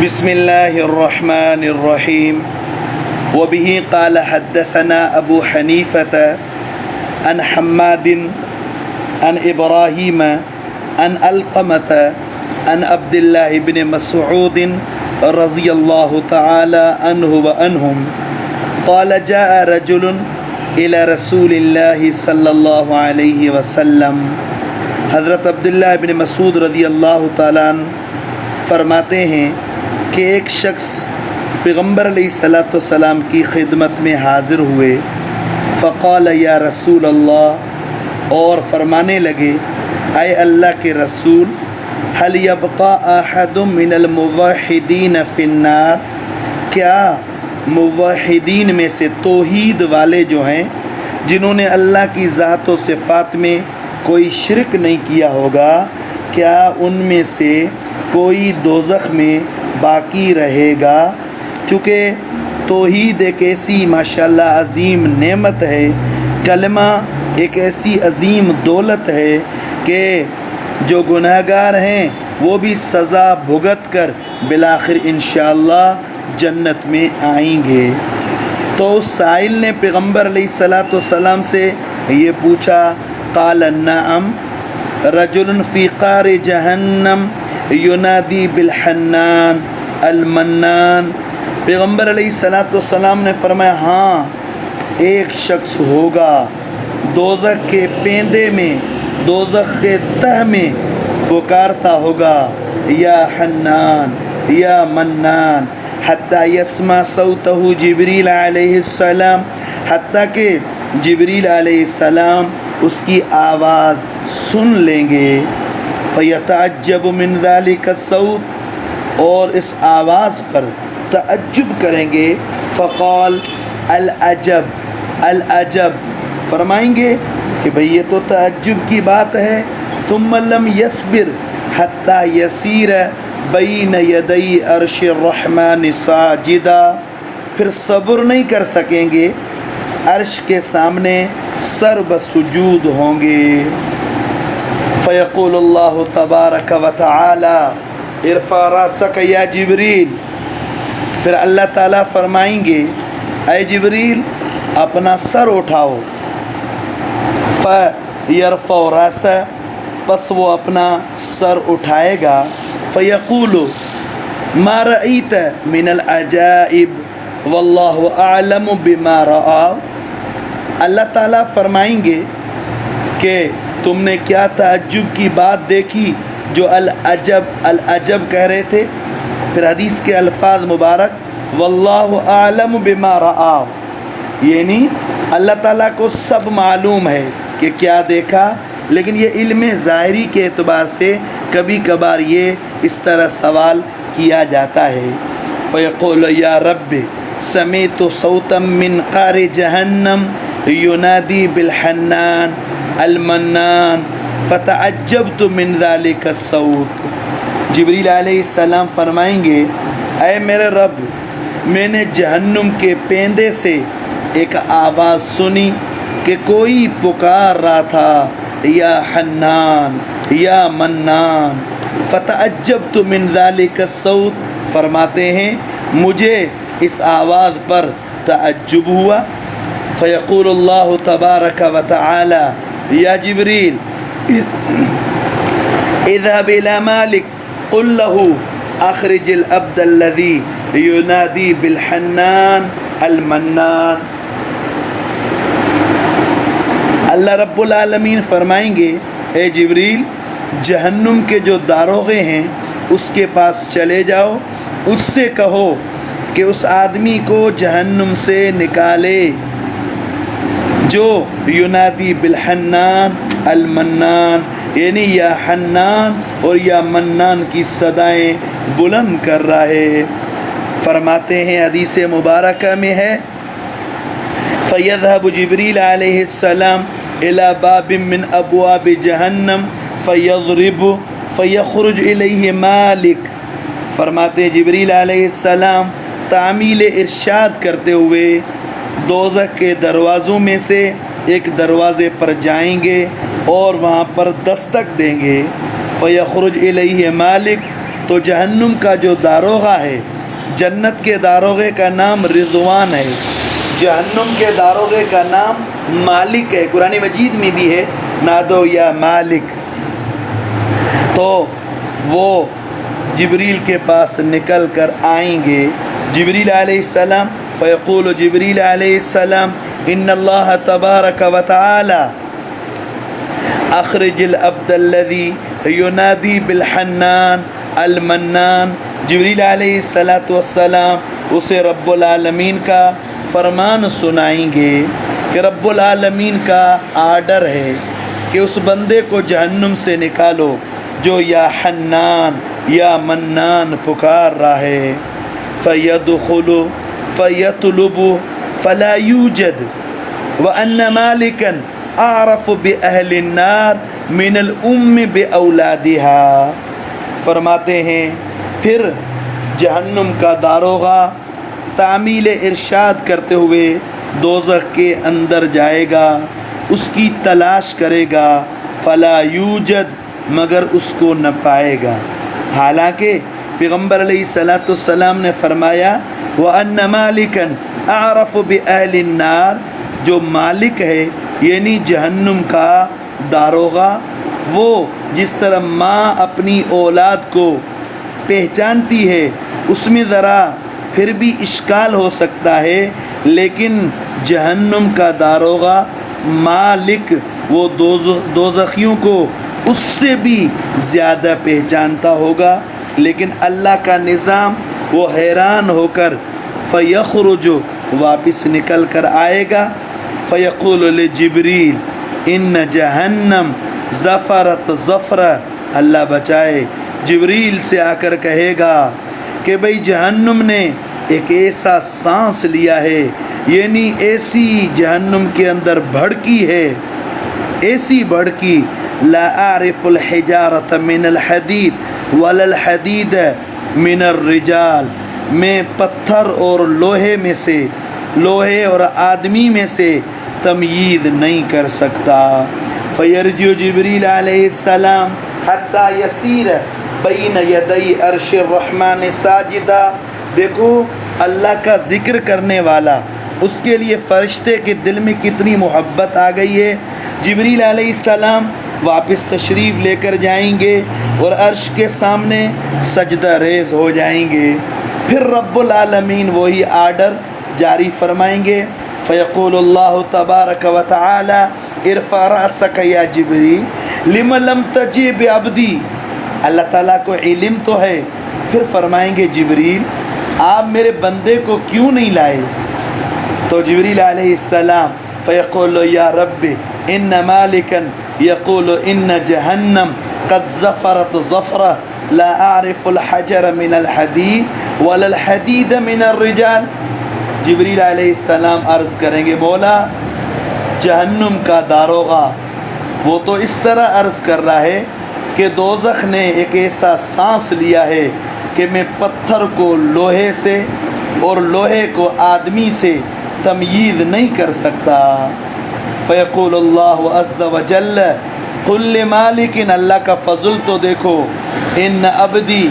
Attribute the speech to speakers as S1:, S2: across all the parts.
S1: بسم الله الرحمن الرحيم وبه قال حدثنا أبو حنيفة عن حماد عن إبراهيم عن علقمة عن عبد الله بن مسعود رضي الله تعالى عنه وعنهم قال جاء رجل إلى رسول الله صلى الله عليه وسلم. حضرت عبداللہ بن مسعود رضی اللہ تعالیٰ عنہ فرماتے ہیں کہ ایک شخص پیغمبر علیہ السلام کی خدمت میں حاضر ہوئے. فقال یا رسول اللہ، اور فرمانے لگے اے اللہ کے رسول، هل يبقى احد من الموحدین فی النار، کیا موحدین میں سے توحید والے جو ہیں جنہوں نے اللہ کی ذات و صفات میں کوئی شرک نہیں کیا ہوگا، کیا ان میں سے کوئی دوزخ میں باقی رہے گا؟ چونکہ توحید ایک ایسی ماشاءاللہ عظیم نعمت ہے، کلمہ ایک ایسی عظیم دولت ہے کہ جو گناہگار ہیں وہ بھی سزا بھگت کر بالآخر انشاءاللہ جنت میں آئیں گے. تو اس سائل نے پیغمبر علیہ السلام سے یہ پوچھا، قال نعم رجل فی قار جہنم ینادی بالحنان المنان. پیغمبر علیہ السلام نے فرمایا ہاں، ایک شخص ہوگا دوزخ کے پیندے میں، دوزخ کے تہ میں پکارتا ہوگا یا حنان یا منان، حتیٰ یسمع صوتہ جبریل علیہ السلام، حتیٰ کہ جبریل علیہ السلام اس کی آواز سن لیں گے. فیتعجب من ذلک الصوت، اور اس آواز پر تعجب کریں گے. فقال العجب العجب، فرمائیں گے کہ بھئی یہ تو تعجب کی بات ہے. ثم لم يصبر حتى يسير بین یدی عرش الرحمن ساجدا، پھر صبر نہیں کر سکیں گے، عرش کے سامنے سر بسجود ہوں گے. فیقول اللہ تبارک و تعالی ارفع راسک یا جبریل، پھر اللہ تعالیٰ فرمائیں گے اے جبریل اپنا سر اٹھاؤ. فیرفع راسہ، پس وہ اپنا سر اٹھائے گا. فیقول ما رأیت من العجائب واللہ اعلم بما رآ، اللہ تعالیٰ فرمائیں گے کہ تم نے کیا تعجب کی بات دیکھی جو العجب العجب کہہ رہے تھے. پھر حدیث کے الفاظ مبارک واللہ اعلم بما رآ، یعنی اللہ تعالیٰ کو سب معلوم ہے کہ کیا دیکھا، لیکن یہ علم ظاہری کے اعتبار سے کبھی کبھار یہ اس طرح سوال کیا جاتا ہے. فیقول یا رب سمعت صوتا من قار جہنم ینادی بالحنان المنان فتعجبت من ذلك الصوت. جبریل علیہ السلام فرمائیں گے اے میرے رب، میں نے جہنم کے پیندے سے ایک آواز سنی کہ کوئی پکار رہا تھا یا حنان یا منان. فتعجبت من ذلك الصوت، فرماتے ہیں مجھے اس آواز پر تعجب ہوا. فیقول اللہ تبارک و تعالی یا جبریل اذهب الى مالک قل له اخرج العبد الذي ينادي بالحنان المنان. اللہ رب العالمین فرمائیں گے اے جبریل جہنم کے جو داروغے ہیں اس کے پاس چلے جاؤ، اس سے کہو کہ اس آدمی کو جہنم سے نکالے جو ینادی بالحنان المنان، یعنی یا حنان اور یا منان کی صدائیں بلند کر رہا ہے. فرماتے ہیں حدیث مبارکہ میں ہے فَيَذْهَبُ جِبْرِيلَ علیہ السلام إِلَى بَابٍ مِّنْ أَبْوَابِ جَهَنَّمَ فَيَضْرِبُ فَيَخْرُجُ إِلَيْهِ مَالِكٌ. فرماتے جبریل علیہ السلام تعمیل ارشاد کرتے ہوئے دوزخ کے دروازوں میں سے ایک دروازے پر جائیں گے اور وہاں پر دستک دیں گے. فَيَخْرُجُ إِلَيْهِ مَالِكٌ، تو جہنم کا جو داروغہ ہے، جنت کے داروغے کا نام رضوان ہے، جہنم کے داروغے کا نام مالک ہے، قرآن مجید میں بھی ہے نادو یا مالک۔ تو وہ جبریل کے پاس نکل کر آئیں گے، جبریل علیہ السلام، فیقول جبریل علیہ السلام ان اللہ تبارک و تعالی اخرج العبد الذی ینادی بالحنان المنان۔ جبریل علیہ السلام اسے رب العالمین کا فرمان سنائیں گے کہ رب العالمین کا آرڈر ہے کہ اس بندے کو جہنم سے نکالو جو یا حنان یا منان پکار رہا ہے، فیدخل فیطلب فلا یوجد وان مالکا اعرف باہل النار من الام باولادها۔ فرماتے ہیں پھر جہنم کا داروغہ تعمیل ارشاد کرتے ہوئے دوزخ کے اندر جائے گا، اس کی تلاش کرے گا، فلا یوجد مگر اس کو نہ پائے گا، حالانکہ پیغمبر علیہ السلام نے فرمایا وَأَنَّ مَالِكًا أَعْرَفُ بِأَهْلِ النَّارِ، جو مالک ہے یعنی جہنم کا داروغہ، وہ جس طرح ماں اپنی اولاد کو پہچانتی ہے، اس میں ذرا پھر بھی اشکال ہو سکتا ہے، لیکن جہنم کا داروغہ مالک وہ دوزخیوں کو اس سے بھی زیادہ پہچانتا ہوگا، لیکن اللہ کا نظام وہ حیران ہو کر فیخرج واپس نکل کر آئے گا، فیقول لجبریل ان جہنم زفرت زفرہ، اللہ بچائے، جبریل سے آ کر کہے گا کہ بھئی جہنم نے ایک ایسا سانس لیا ہے، یعنی ایسی جہنم کے اندر بھڑکی ہے، ایسی بھڑکی، لا اعرف الحجارۃ من الحدید ولا الحدید من الرجال، میں پتھر اور لوہے میں سے، لوہے اور آدمی میں سے تمییز نہیں کر سکتا۔ فیرجع جبریل علیہ السلام حتی یسیر بین یدی عرش الرحمن ساجدہ۔ دیکھو اللہ کا ذکر کرنے والا، اس کے لیے فرشتے کے دل میں کتنی محبت آ گئی ہے۔ جبریل علیہ السلام واپس تشریف لے کر جائیں گے اور عرش کے سامنے سجدہ ریز ہو جائیں گے، پھر رب العالمین وہی آرڈر جاری فرمائیں گے، فیقول اللہ تبارک و تعالی ارفع رأسک یا جبریل لم لم تجی بعبدی۔ اللہ تعالیٰ کو علم تو ہے، پھر فرمائیں گے جبریل آپ میرے بندے کو کیوں نہیں لائے؟ تو جبریل علیہ السلام فیقول یا رب ان مالکا یقول ان جہنم قد زفرت زفرہ لا اعرف الحجر من الحدید ولا الحدید من الرجال۔ جبریل علیہ السلام عرض کریں گے مولا جہنم کا داروغہ وہ تو اس طرح عرض کر رہا ہے کہ دوزخ نے ایک ایسا سانس لیا ہے کہ میں پتھر کو لوہے سے اور لوہے کو آدمی سے تمییز نہیں کر سکتا۔ فیقول اللہ عز وجل قل لمالک، اللہ کا فضل تو دیکھو، ان عبدی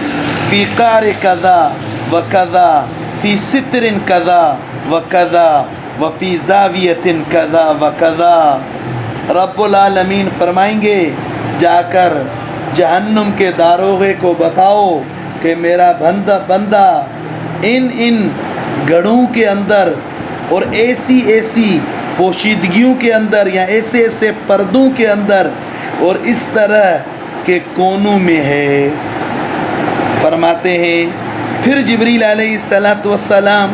S1: فی قار کذا و کذا فی ستر کذا و کذا وفی زاویت کذا و کذا۔ رب العالمین فرمائیں گے جا کر جہنم کے داروغے کو بتاؤ کہ میرا بندہ ان گڑھوں کے اندر اور ایسی پوشیدگیوں کے اندر یا ایسے پردوں کے اندر اور اس طرح کے کونوں میں ہے۔ فرماتے ہیں پھر جبریل علیہ السلام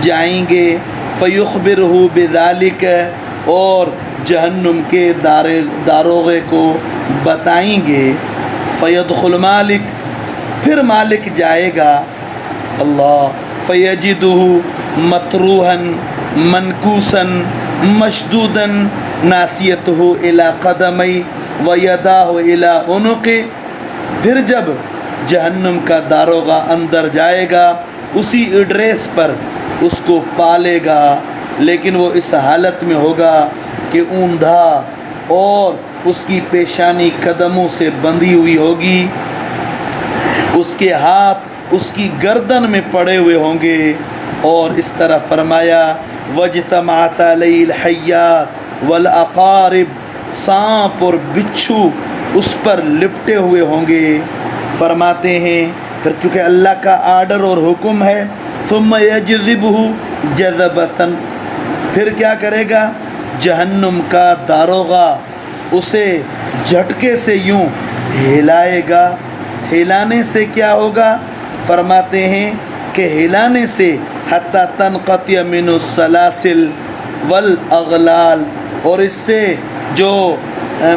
S1: جائیں گے فیخبرہ بذالک، اور جہنم کے داروغے کو بتائیں گے، فیدخل مالک، پھر مالک جائے گا، اللہ، فیجدہ مطروحا منکوسا مشدودا ناسیتہ الی قدمی ویداہ الی عنقہ۔ پھر جب جہنم کا داروغہ اندر جائے گا اسی ایڈریس پر اس کو پالے گا، لیکن وہ اس حالت میں ہوگا کہ اوندھا اور اس کی پیشانی قدموں سے بندھی ہوئی ہوگی، اس کے ہاتھ اس کی گردن میں پڑے ہوئے ہوں گے. اور اس طرح فرمایا وَاجْتَمَعَتْ عَلَيْهِ الْحَيَّاتُ وَالْعَقَارِبُ، سانپ اور بچھو اس پر لپٹے ہوئے ہوں گے. فرماتے ہیں پھر چونکہ اللہ کا آرڈر اور حکم ہے ثم يجذبه جذبۃ، پھر کیا کرے گا؟ جہنم کا داروغہ اسے جھٹکے سے یوں ہلائے گا. ہلانے سے کیا ہوگا؟ فرماتے ہیں کہ ہلانے سے حتی تنقطع من السلاسل والاغلال، اور اس سے جو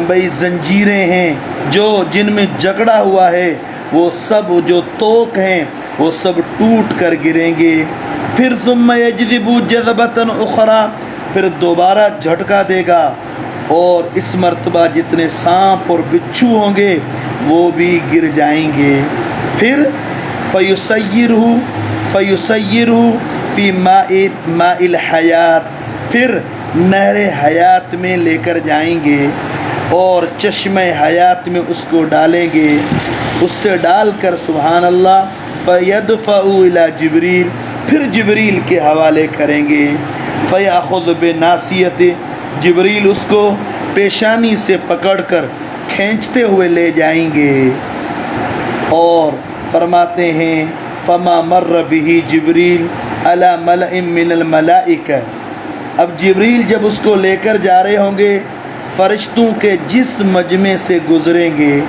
S1: بھئی زنجیریں ہیں جو جن میں جکڑا ہوا ہے وہ سب، جو توق ہیں وہ سب ٹوٹ کر گریں گے. پھر ثم یجذب جذبۃ اخری، پھر دوبارہ جھٹکا دے گا اور اس مرتبہ جتنے سانپ اور بچھو ہوں گے وہ بھی گر جائیں گے. پھر فیسیرہ فی ماء الحیات، پھر نہر حیات میں لے کر جائیں گے اور چشمہ حیات میں اس کو ڈالیں گے. اس سے ڈال کر سبحان اللہ فیدفع الی جبریل، پھر جبریل کے حوالے کریں گے. فیاخذ بناصیتہ، جبریل اس کو پیشانی سے پکڑ کر کھینچتے ہوئے لے جائیں گے. اور فرماتے ہیں فما مر به جبریل علی ملأ من الملائکہ، اب جبریل جب اس کو لے کر جا رہے ہوں گے فرشتوں کے جس مجمع سے گزریں گے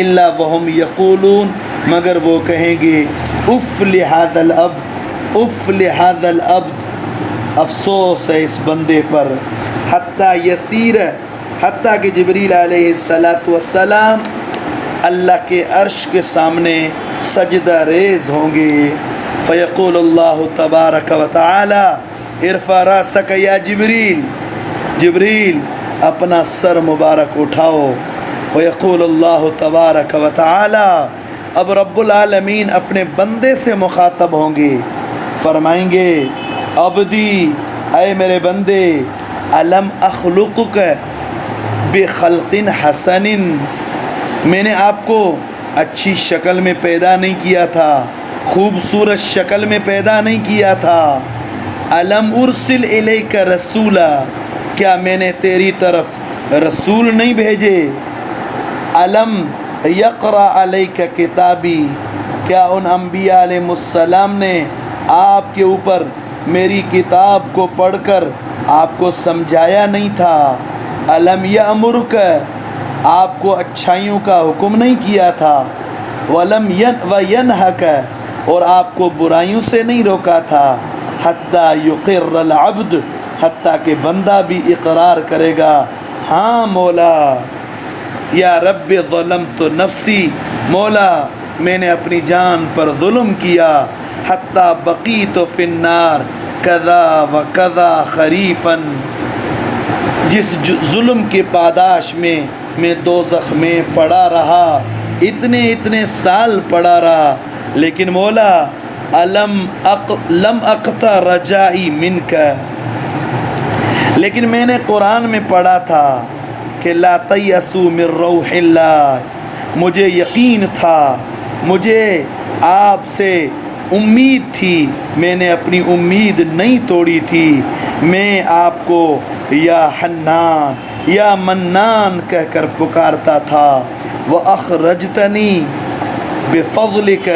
S1: الا وہم یقولون، مگر وہ کہیں گے اف لہذا العبد، اف لہذا العبد، افسوس ہے اس بندے پر. حتیٰ کہ جبریل علیہ السلام اللہ کے عرش کے سامنے سجدہ ریز ہوں گے. فیقول اللہ تبارک و تعالی ارفع راسک یا جبریل، جبریل اپنا سر مبارک اٹھاؤ. ویقول اللہ تبارک و تعالی، اب رب العالمین اپنے بندے سے مخاطب ہوں گے، فرمائیں گے عبدی، اے میرے بندے، الم اخلقک بخلق حسن، میں نے آپ کو اچھی شکل میں پیدا نہیں کیا تھا، خوبصورت شکل میں پیدا نہیں کیا تھا. الم ارسل الیک رسولا، کیا میں نے تیری طرف رسول نہیں بھیجے؟ الم یقرأ علیک کتابی، کیا ان انبیاء علیہ السلام نے آپ کے اوپر میری کتاب کو پڑھ کر آپ کو سمجھایا نہیں تھا؟ الم یأمرک، آپ کو اچھائیوں کا حکم نہیں کیا تھا؟ وینہک، اور آپ کو برائیوں سے نہیں روکا تھا؟ حتی یقر العبد، حتیٰ کہ بندہ بھی اقرار کرے گا ہاں مولا، یا رب ظلمت نفسی، مولا میں نے اپنی جان پر ظلم کیا. حتی بقیت فی النار کذا و کذا خریفا، جس ظلم کے پاداش میں دوزخ میں پڑا رہا، اتنے سال پڑا رہا، لیکن مولا لم اقطع رجائی منک، لیکن میں نے قرآن میں پڑھا تھا کہ لا تیأسوا من روح اللہ، مجھے یقین تھا، مجھے آپ سے امید تھی، میں نے اپنی امید نہیں توڑی تھی. میں آپ کو یا حنان یا منان کہہ کر پکارتا تھا. وَأَخْرَجْتَنِي بِفَضْلِكَ،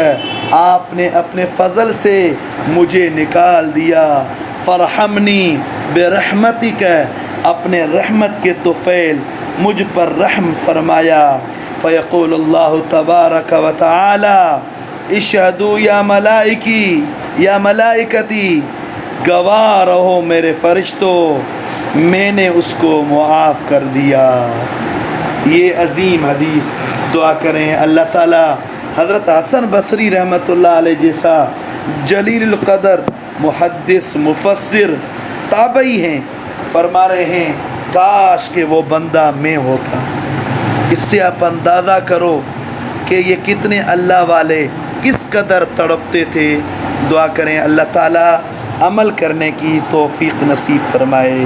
S1: آپ نے اپنے فضل سے مجھے نکال دیا. فَارْحَمْنِي بِرَحْمَتِكَ، اپنے رحمت کے طفیل مجھ پر رحم فرمایا. فیقول اللہ تبارک و تعالی اشہدوا یا ملائکی یا ملائکتی، گواہ رہو میرے فرشتوں، میں نے اس کو معاف کر دیا. یہ عظیم حدیث، دعا کریں اللہ تعالی حضرت حسن بصری رحمۃ اللہ علیہ جیسا جلیل القدر محدث مفسر تابعی ہیں، فرما رہے ہیں کاش کہ وہ بندہ میں ہوتا. اس سے آپ اندازہ کرو کہ یہ کتنے اللہ والے کس قدر تڑپتے تھے. دعا کریں اللہ تعالی عمل کرنے کی توفیق نصیب فرمائے.